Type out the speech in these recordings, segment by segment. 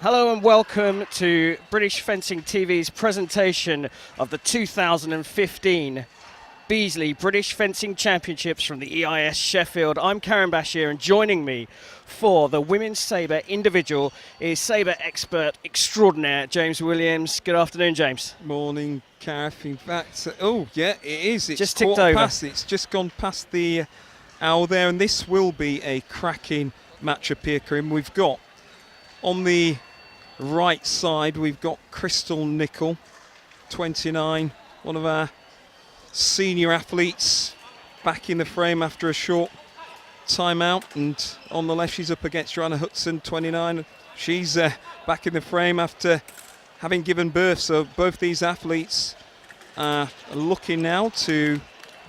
Hello and welcome to British Fencing TV's presentation of the 2015 Beazley British Fencing Championships from the EIS Sheffield. I'm Karen Bashir, and joining me for the Women's Sabre individual is Sabre expert extraordinaire James Williams. Good afternoon, James. Morning, Gareth. In fact, oh yeah, it is. It's just ticked over. It's just gone past the hour there, and this will be a cracking matchup here, Karim. We've got on the right side, we've got Chrystall Nicholl, 29, one of our senior athletes, back in the frame after a short timeout. And on the left, she's up against Joanna, Hutchison, 29. She's back in the frame after having given birth. So both these athletes are looking now to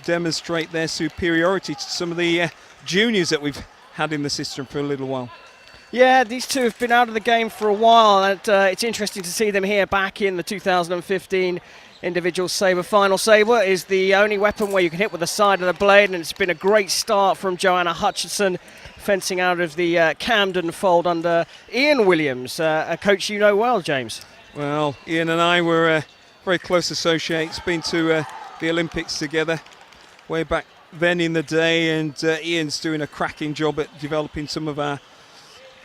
demonstrate their superiority to some of the juniors that we've had in the system for a little while. Yeah, these two have been out of the game for a while, and it's interesting to see them here back in the 2015 individual Sabre final. Sabre is the only weapon where you can hit with the side of the blade, and it's been a great start from Joanna Hutchison, fencing out of the Camden fold under Ian Williams, a coach you know well, James. Well, Ian and I were very close associates, been to the Olympics together way back then in the day, and Ian's doing a cracking job at developing some of our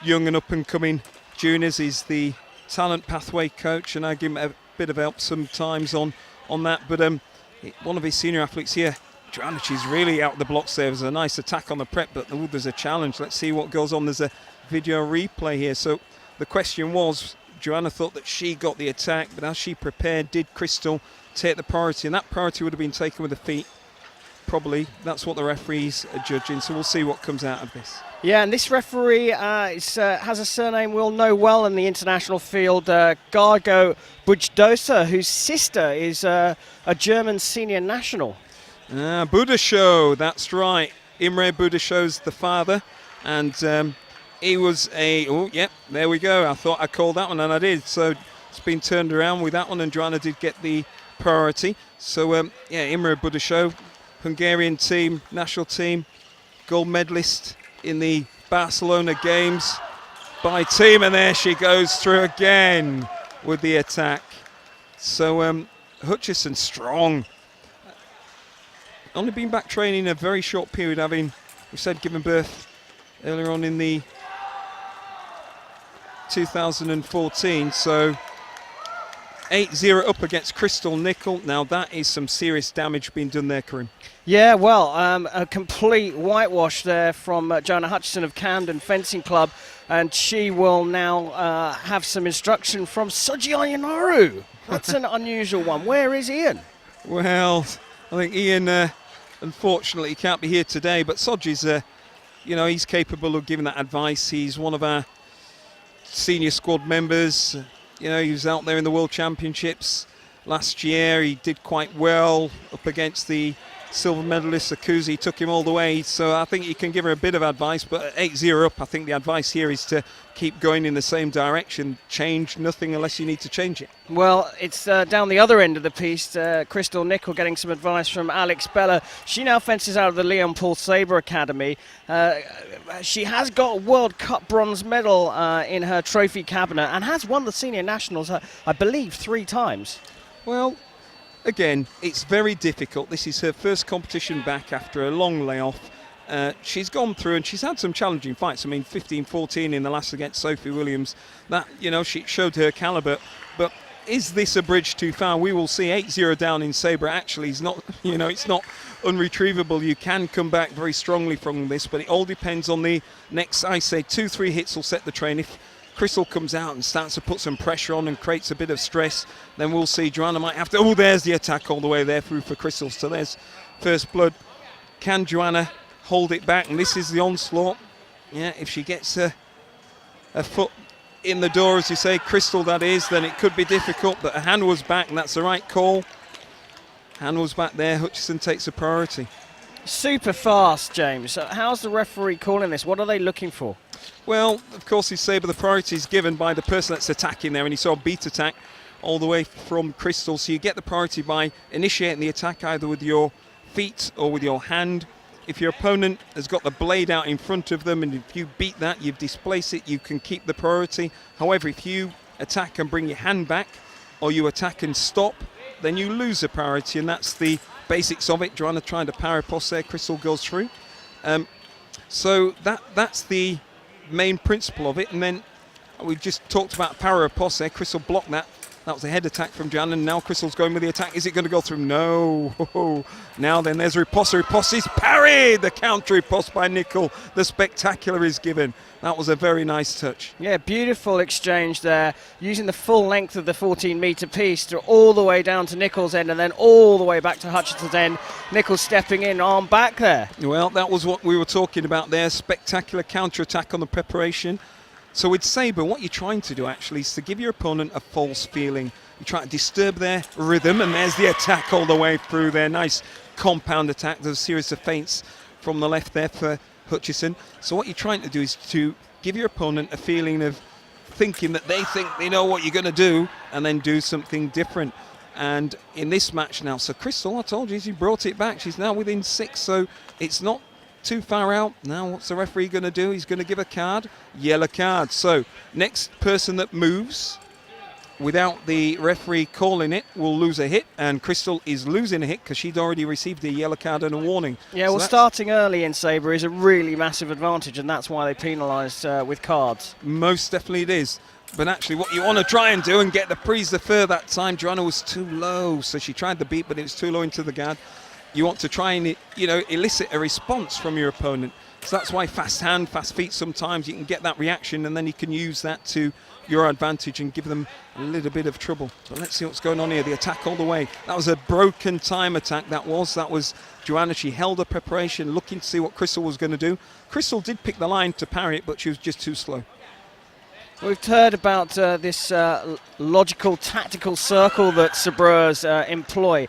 young and up-and-coming juniors. He's the talent pathway coach, and I give him a bit of help sometimes on that. But one of his senior athletes here, Joanna, she's really out of the blocks there. There's a nice attack on the prep, but there's a challenge. Let's see what goes on. There's a video replay here. So the question was, Joanna thought that she got the attack, but as she prepared, did Chrystall take the priority? And that priority would have been taken with the feet. Probably. That's what the referees are judging. So we'll see what comes out of this. Yeah, and this referee has a surname we'll know well in the international field, Gargo Bujdosa, whose sister is a German senior national. Budashow, that's right. Imre Budashow's the father, and he was there we go. I thought I called that one, and I did. So it's been turned around with that one, and Joanna did get the priority. So, Imre Budashow, Hungarian team, national team, gold medalist in the Barcelona games by team, and there she goes through again with the attack. So Hutchison strong. Only been back training a very short period, having, we said, given birth earlier on in the 2014. So 8-0 up against Chrystall Nicholl. Now that is some serious damage being done there, Karim. Yeah, well, a complete whitewash there from Joanna Hutchison of Camden Fencing Club, and she will now have some instruction from Soji Ayanaru. That's an unusual one. Where is Ian? Well, I think Ian, unfortunately, can't be here today, but Soji's, he's capable of giving that advice. He's one of our senior squad members. He was out there in the World Championships last year. He did quite well up against the silver medalist Akuzi. Took him all the way, so I think he can give her a bit of advice. But at 8-0 up, I think the advice here is to keep going in the same direction. Change nothing unless you need to change it. Well, it's down the other end of the piece. Chrystall Nicholl getting some advice from Alex Bella. She now fences out of the Leon Paul Sabre Academy. She has got a World Cup bronze medal in her trophy cabinet and has won the senior nationals, I believe, 3 times. Well, again, it's very difficult. This is her first competition back after a long layoff. She's gone through and she's had some challenging fights. I mean, 15-14 in the last against Sophie Williams. That, she showed her calibre. But is this a bridge too far? We will see. 8-0 down in Sabre actually is not, it's not unretrievable. You can come back very strongly from this, but it all depends on the next, I say, 2-3 hits will set the train. If Chrystall comes out and starts to put some pressure on and creates a bit of stress, then we'll see. Joanna might have to... Oh, there's the attack all the way there through for Chrystall. So there's first blood. Can Joanna hold it back? And this is the onslaught. Yeah, if she gets a foot in the door, as you say, Chrystall that is, then it could be difficult. But her hand was back, and that's the right call. Hand was back there. Hutchison takes a priority. Super fast, James. How's the referee calling this? What are they looking for? Well, of course, his Sabre, the priority is given by the person that's attacking there, and he saw a beat attack all the way from Chrystall. So you get the priority by initiating the attack either with your feet or with your hand. if your opponent has got the blade out in front of them, and if you beat that, you've displaced it, you can keep the priority. However, if you attack and bring your hand back, or you attack and stop, then you lose the priority, and that's the basics of it. Joanna trying to parry post there, Chrystall goes through. So that's the main principle of it. And then we've just talked about parry post there. Chrystall blocked that. That was a head attack from Joanna, and now Chrystall's going with the attack. Is it going to go through? No. Now then, there's riposte. Riposte is parried. The counter riposte by Nicholl. The spectacular is given. That was a very nice touch. Yeah, beautiful exchange there, using the full length of the 14-metre piece to all the way down to Nicholl's end and then all the way back to Hutchison's end. Nicholl stepping in, arm back there. Well, that was what we were talking about there. Spectacular counter-attack on the preparation. So with Sabre, what you're trying to do actually is to give your opponent a false feeling. You try to disturb their rhythm, and there's the attack all the way through there. Nice compound attack. There's a series of feints from the left there for Hutchison. So what you're trying to do is to give your opponent a feeling of thinking that they think they know what you're going to do, and then do something different. And in this match now, so Chrystall, I told you, she brought it back. She's now within 6, so it's not too far out. Now what's the referee going to do? He's going to give a card, yellow card. So next person that moves without the referee calling it will lose a hit, and Chrystall is losing a hit because she'd already received a yellow card and a warning. Yeah, so well, starting early in Sabre is a really massive advantage, and that's why they penalised with cards. Most definitely it is. But actually what you want to try and do and get the prise de feu that time, Joanna was too low, so she tried the beat, but it was too low into the guard. You want to try and, elicit a response from your opponent. So that's why fast hand, fast feet, sometimes you can get that reaction, and then you can use that to your advantage and give them a little bit of trouble. But let's see what's going on here. The attack all the way. That was a broken time attack, that was Joanna. She held her preparation, looking to see what Chrystall was going to do. Chrystall did pick the line to parry it, but she was just too slow. We've heard about this logical tactical circle that Sabres employ.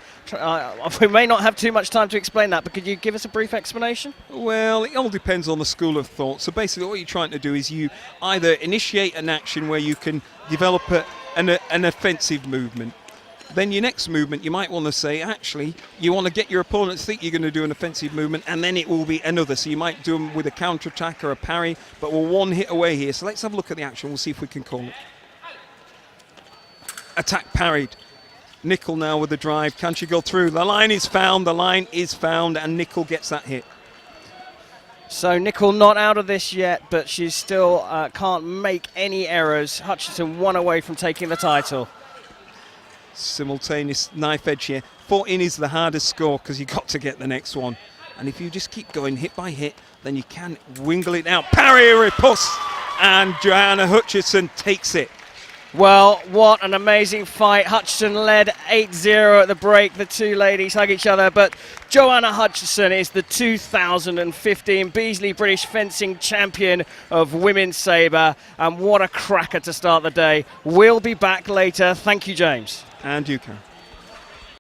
We may not have too much time to explain that, but could you give us a brief explanation? Well, it all depends on the school of thought. So basically what you're trying to do is you either initiate an action where you can develop an offensive movement. Then your next movement, you might want to say, actually, you want to get your opponent to think you're going to do an offensive movement, and then it will be another. So you might do them with a counter-attack or a parry, but we're one hit away here. So let's have a look at the action. We'll see if we can call it. Attack parried. Nicholl now with the drive. Can she go through? The line is found, and Nicholl gets that hit. So Nicholl not out of this yet, but she still can't make any errors. Hutchison 1 away from taking the title. Simultaneous knife edge here. 14 is the hardest score because you've got to get the next one. And if you just keep going hit by hit, then you can wingle it out. Parry, riposte, and Joanna Hutchison takes it. Well, what an amazing fight. Hutchison led 8-0 at the break. The two ladies hug each other, but Joanna Hutchison is the 2015 Beazley British Fencing Champion of Women's Sabre, and what a cracker to start the day. We'll be back later. Thank you, James. And you can.